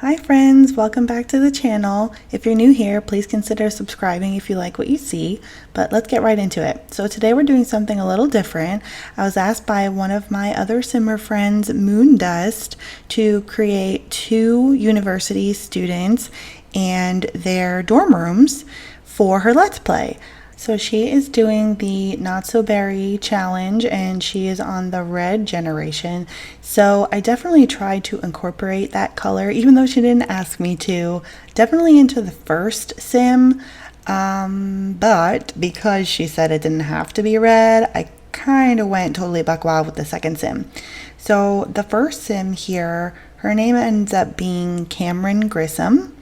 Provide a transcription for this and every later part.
Hi friends, welcome back to the channel. If you're new here, please consider subscribing if you like what you see, but let's get right into it. So today we're doing something a little different. I was asked by one of my other simmer friends, Moondust, to create 2 university students and their dorm rooms for her Let's Play. So she is doing the Not So Berry challenge and she is on the red generation. So I definitely tried to incorporate that color, even though she didn't ask me to, definitely into the first sim. But because she said it didn't have to be red, I kind of went totally buck wild with the second sim. So the first sim here, her name ends up being Cameron Grissom.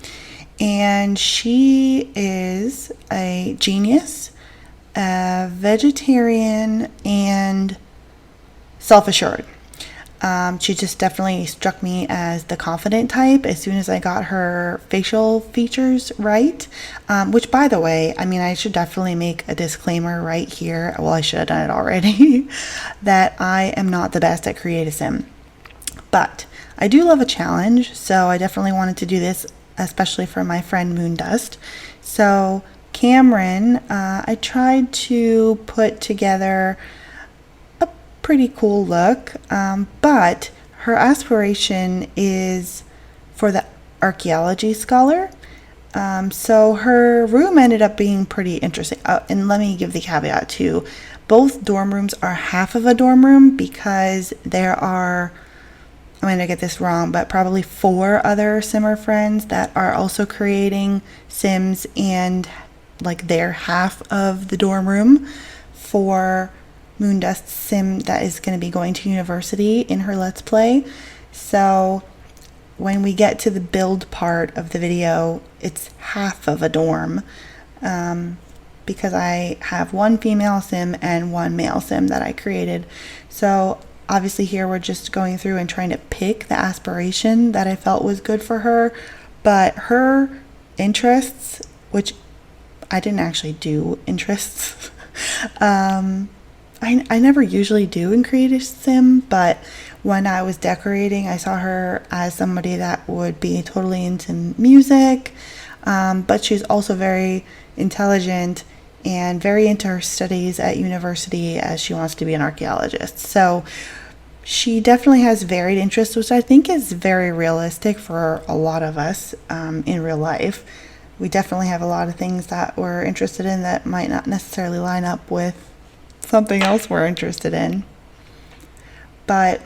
And she is a genius, a vegetarian, and self-assured. She just definitely struck me as the confident type as soon as I got her facial features right. Which, by the way, I mean, I should definitely make a disclaimer right here. Well, I should have done it already. That I am not the best at Create a Sim. But I do love a challenge, so I definitely wanted to do this, especially for my friend Moondust. So Cameron, I tried to put together a pretty cool look, but her aspiration is for the archaeology scholar. So her room ended up being pretty interesting. And let me give the caveat too. Both dorm rooms are half of a dorm room because there are, I'm going to get this wrong, but probably 4 other simmer friends that are also creating sims and like they're half of the dorm room for Moondust's sim that is going to be going to university in her Let's Play. So when we get to the build part of the video, it's half of a dorm because I have 1 female sim and 1 male sim that I created. So obviously here we're just going through and trying to pick the aspiration that I felt was good for her, but her interests, which I didn't actually do interests. I never usually do in Create a Sim, but when I was decorating, I saw her as somebody that would be totally into music, but she's also very intelligent and very into her studies at university as she wants to be an archaeologist. So she definitely has varied interests, which I think is very realistic for a lot of us in real life. We definitely have a lot of things that we're interested in that might not necessarily line up with something else we're interested in. But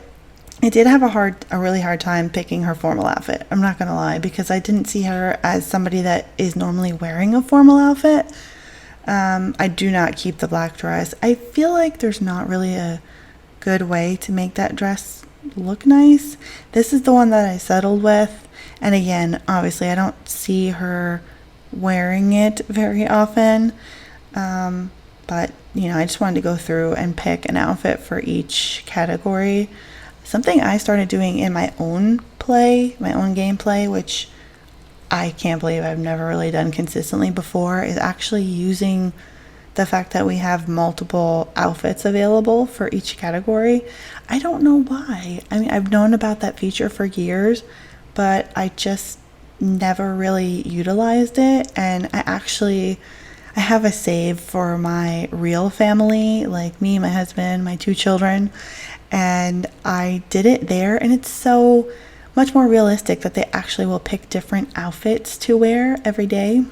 I did have a really hard time picking her formal outfit. I'm not going to lie, because I didn't see her as somebody that is normally wearing a formal outfit. I do not keep the black dress. I feel like there's not really a good way to make that dress look nice. This is the one that I settled with. And again, obviously I don't see her wearing it very often, but you know, I just wanted to go through and pick an outfit for each category. Something I started doing in my own gameplay, which I can't believe I've never really done consistently before, is actually using the fact that we have multiple outfits available for each category. I don't know why. I mean, I've known about that feature for years, but I just never really utilized it. And I have a save for my real family, like me, my husband, my 2 children, and I did it there, and it's so much more realistic that they actually will pick different outfits to wear every day.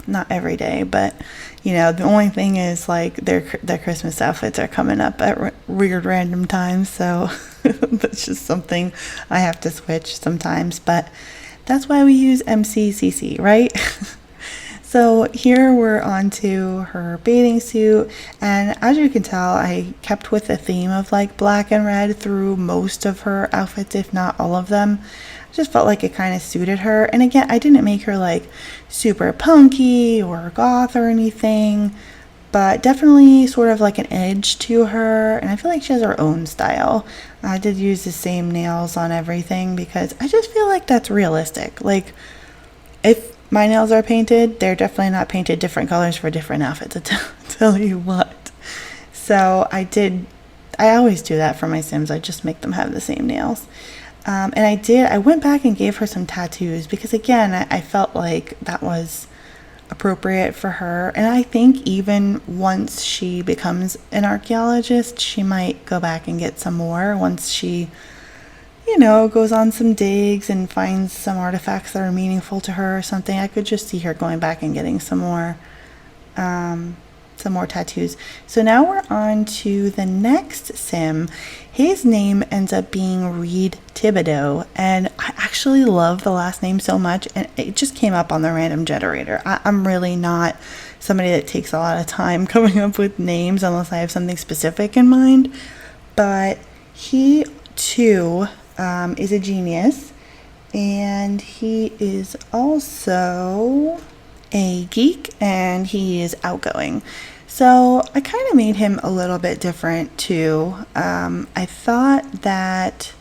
Not every day, but you know, the only thing is like their Christmas outfits are coming up at weird random times, so that's just something I have to switch sometimes, but that's why we use MCCC, right? So here we're on to her bathing suit, and as you can tell, I kept with the theme of like black and red through most of her outfits, if not all of them. I just felt like it kind of suited her. And again, I didn't make her like super punky or goth or anything, but definitely sort of like an edge to her, and I feel like she has her own style. I did use the same nails on everything because I just feel like that's realistic. Like, if my nails are painted, they're definitely not painted different colors for different outfits, I'll tell you what. So I always do that for my Sims. I just make them have the same nails. And I went back and gave her some tattoos because, again, I felt like that was appropriate for her. And I think even once she becomes an archaeologist, she might go back and get some more once she, goes on some digs and finds some artifacts that are meaningful to her or something. I could just see her going back and getting some more tattoos. So now we're on to the next sim. His name ends up being Reed Thibodeau, and I actually love the last name so much, and it just came up on the random generator. I'm really not somebody that takes a lot of time coming up with names unless I have something specific in mind, but he too is a genius, and he is also a geek, and he is outgoing. So I kind of made him a little bit different too. I thought that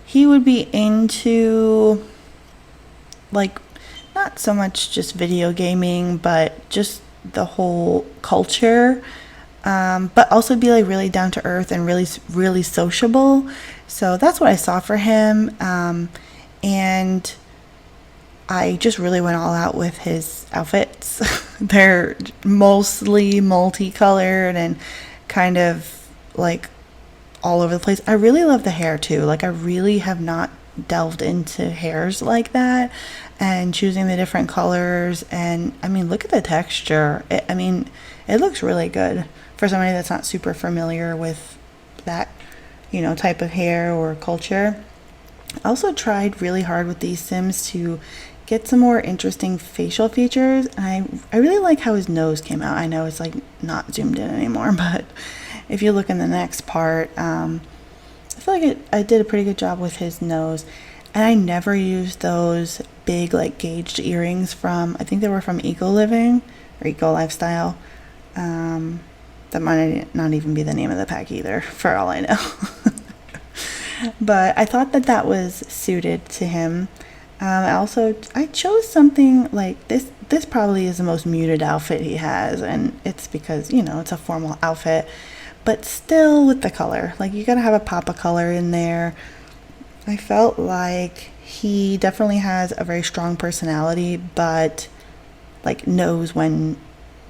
he would be into, like, not so much just video gaming, but just the whole culture, but also be like really down to earth and really, really sociable. So that's what I saw for him. And I just really went all out with his outfits. They're mostly multicolored and kind of like all over the place. I really love the hair too. Like, I really have not delved into hairs like that and choosing the different colors. And I mean, look at the texture. It looks really good for somebody that's not super familiar with that, type of hair or culture. I also tried really hard with these Sims to get some more interesting facial features, and I really like how his nose came out. I know it's like not zoomed in anymore, but if you look in the next part, I feel like I did a pretty good job with his nose. And I never used those big like gauged earrings from, I think they were from Eco Living or Eco Lifestyle. That might not even be the name of the pack either, for all I know. But I thought that was suited to him. I chose something like this. This probably is the most muted outfit he has, and it's because, it's a formal outfit, but still with the color. Like, you gotta have a pop of color in there. I felt like he definitely has a very strong personality, but like knows when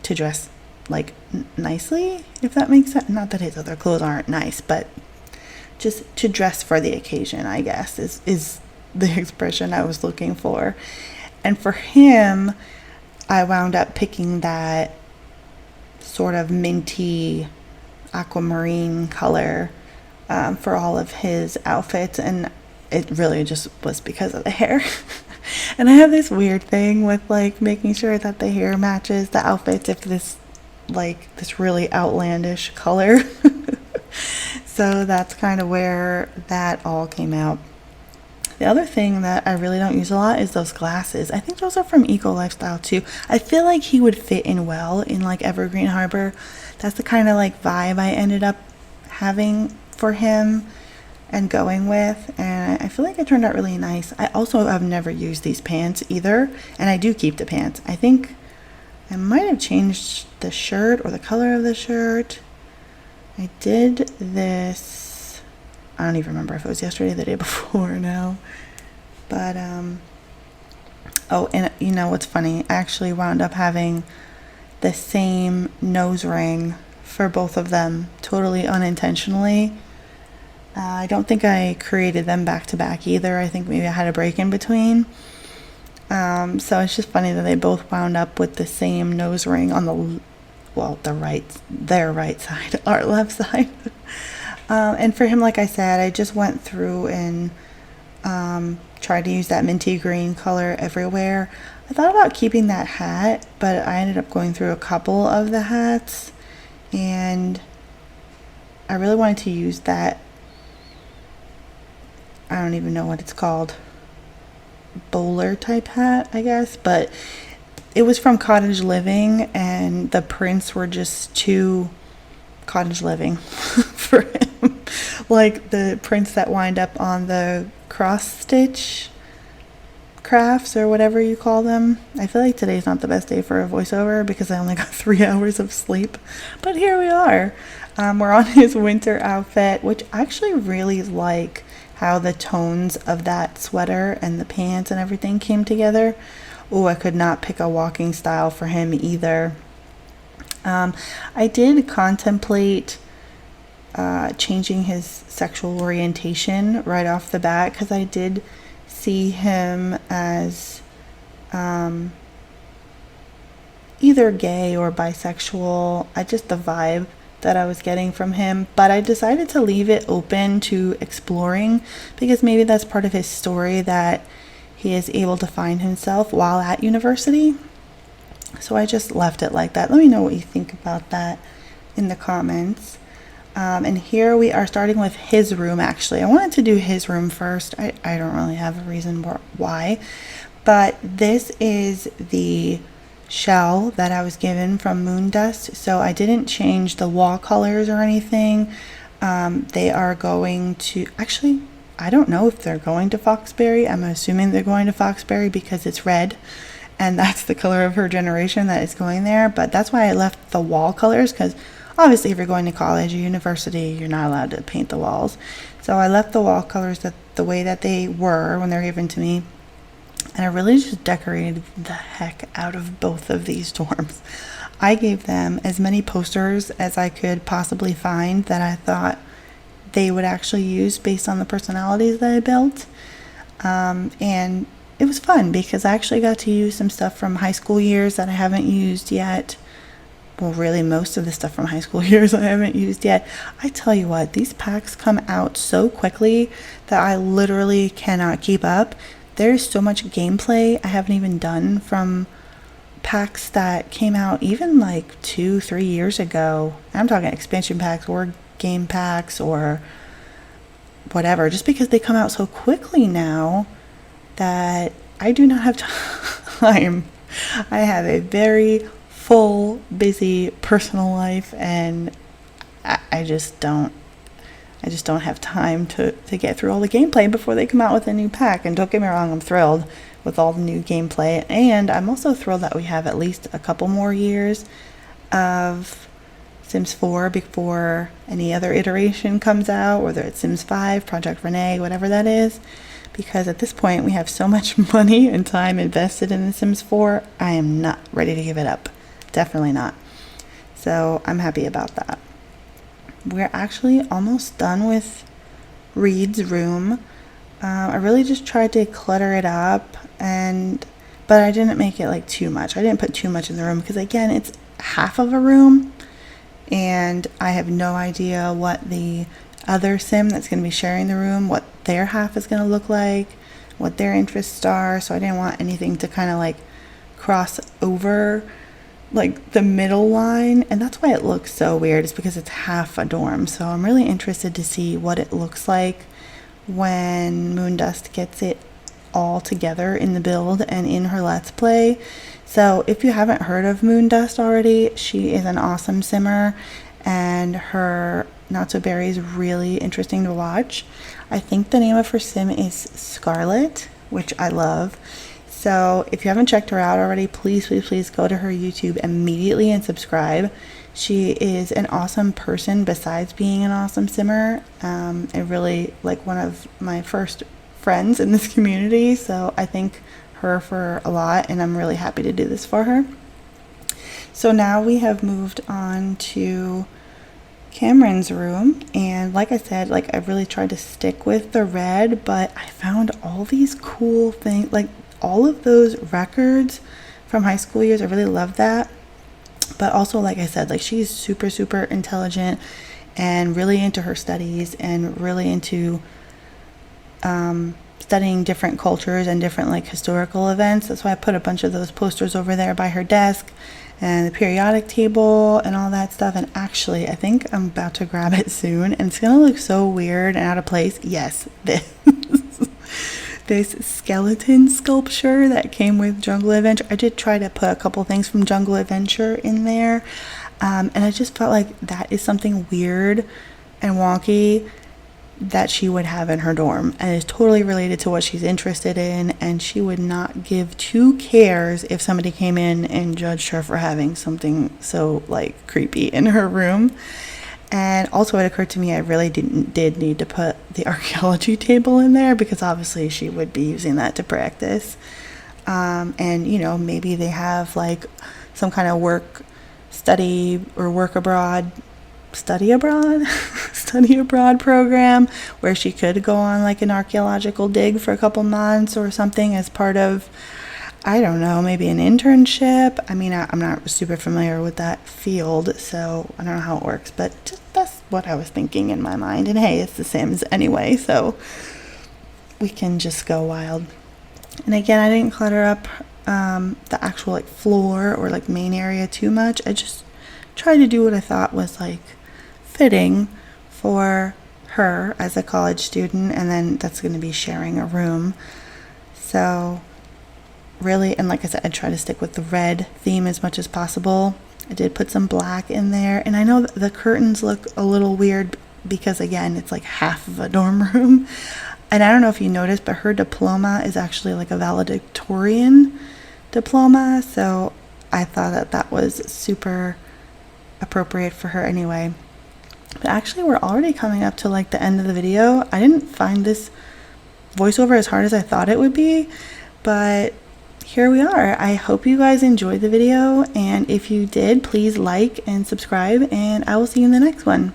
to dress like nicely, if that makes sense. Not that his other clothes aren't nice, but just to dress for the occasion, I guess, is the expression I was looking for. And for him, I wound up picking that sort of minty aquamarine color for all of his outfits, and it really just was because of the hair. And I have this weird thing with like making sure that the hair matches the outfits if this really outlandish color. So that's kind of where that all came out. The other thing that I really don't use a lot is those glasses. I think those are from Eco Lifestyle too. I feel like he would fit in well in like Evergreen Harbor. That's the kind of like vibe I ended up having for him and going with. And I feel like it turned out really nice. I also have never used these pants either. And I do keep the pants. I think I might have changed the shirt or the color of the shirt. I did this, I don't even remember if it was yesterday or the day before now. But, and you know what's funny? I actually wound up having the same nose ring for both of them, totally unintentionally. I don't think I created them back to back either. I think maybe I had a break in between. So it's just funny that they both wound up with the same nose ring on their right side, our left side. And for him, like I said, I just went through and tried to use that minty green color everywhere. I thought about keeping that hat, but I ended up going through a couple of the hats, and I really wanted to use that, I don't even know what it's called, bowler type hat, I guess, but it was from Cottage Living, and the prints were just too Cottage Living for him. Like the prints that wind up on the cross stitch crafts or whatever you call them. I feel like today's not the best day for a voiceover because I only got 3 hours of sleep, but here we are. We're on his winter outfit, which I actually really like how the tones of that sweater and the pants and everything came together. Oh, I could not pick a walking style for him either. I did contemplate changing his sexual orientation right off the bat, because I did see him as either gay or bisexual. The vibe that I was getting from him, but I decided to leave it open to exploring, because maybe that's part of his story, that he is able to find himself while at university. So I just left it like that. Let me know what you think about that in the comments. And here we are starting with his room. Actually, I wanted to do his room first. I don't really have a reason why, but this is the shell that I was given from Moondust. So I didn't change the wall colors or anything. They are going to, actually, I don't know if they're going to Foxberry. I'm assuming they're going to Foxberry because it's red, and that's the color of her generation that is going there. But that's why I left the wall colors, because obviously if you're going to college or university, you're not allowed to paint the walls. So I left the wall colors the way that they were when they're given to me. And I really just decorated the heck out of both of these dorms. I gave them as many posters as I could possibly find that I thought they would actually use based on the personalities that I built. And it was fun because I actually got to use some stuff from high school years that I haven't used yet. Well, really, most of the stuff from high school years I haven't used yet. I tell you what, these packs come out so quickly that I literally cannot keep up. There's so much gameplay I haven't even done from packs that came out even like 2-3 years ago. I'm talking expansion packs or game packs or whatever, just because they come out so quickly now that I do not have time. I have a very full, busy personal life, and I just don't have time to get through all the gameplay before they come out with a new pack. And don't get me wrong, I'm thrilled with all the new gameplay, and I'm also thrilled that we have at least a couple more years of Sims 4 before any other iteration comes out, whether it's Sims 5, Project Renee, whatever that is, because at this point we have so much money and time invested in The Sims 4, I am not ready to give it up. Definitely not. So I'm happy about that. We're actually almost done with Reed's room. I really just tried to clutter it up, but I didn't make it like too much. I didn't put too much in the room because, again, it's half of a room, and I have no idea what the other sim that's going to be sharing the room, what their half is going to look like, what their interests are. So I didn't want anything to kind of like cross over like the middle line, and that's why it looks so weird, is because it's half a dorm. So I'm really interested to see what it looks like when Moondust gets it all together in the build and in her Let's Play. So if you haven't heard of Moondust already, she is an awesome simmer, and her Not So Berry is really interesting to watch. I think the name of her sim is Scarlet, which I love. So if you haven't checked her out already, please go to her YouTube immediately and subscribe. She is an awesome person besides being an awesome simmer, and really like one of my first friends in this community. So I thank her for a lot, and I'm really happy to do this for her. So now we have moved on to Cameron's room, and like I said, like I really tried to stick with the red, but I found all these cool things, like all of those records from high school years. I really love that. But also, like I said, like she's super intelligent and really into her studies and really into studying different cultures and different like historical events. That's why I put a bunch of those posters over there by her desk and the periodic table and all that stuff. And actually, I think I'm about to grab it soon, and it's gonna look so weird and out of place. Yes, this skeleton sculpture that came with Jungle Adventure. I did try to put a couple things from Jungle Adventure in there, and I just felt like that is something weird and wonky that she would have in her dorm, and is totally related to what she's interested in, and she would not give two cares if somebody came in and judged her for having something so like creepy in her room. And also it occurred to me I really did need to put the archaeology table in there, because obviously she would be using that to practice. And you know, maybe they have like some kind of study abroad program where she could go on like an archaeological dig for a couple months or something as part of, I don't know, maybe an internship. I mean, I'm not super familiar with that field, so I don't know how it works, but just, that's what I was thinking in my mind. And hey, it's The Sims anyway, so we can just go wild. And again, I didn't clutter up the actual like floor or like main area too much. I just tried to do what I thought was like fitting for her as a college student, and then that's going to be sharing a room. So really, and like I said, I try to stick with the red theme as much as possible. I did put some black in there, and I know the curtains look a little weird because again, it's like half of a dorm room. And I don't know if you noticed, but her diploma is actually like a valedictorian diploma, so I thought that that was super appropriate for her anyway. But actually, we're already coming up to like the end of the video. I didn't find this voiceover as hard as I thought it would be, but here we are. I hope you guys enjoyed the video, and if you did, please like and subscribe, and I will see you in the next one.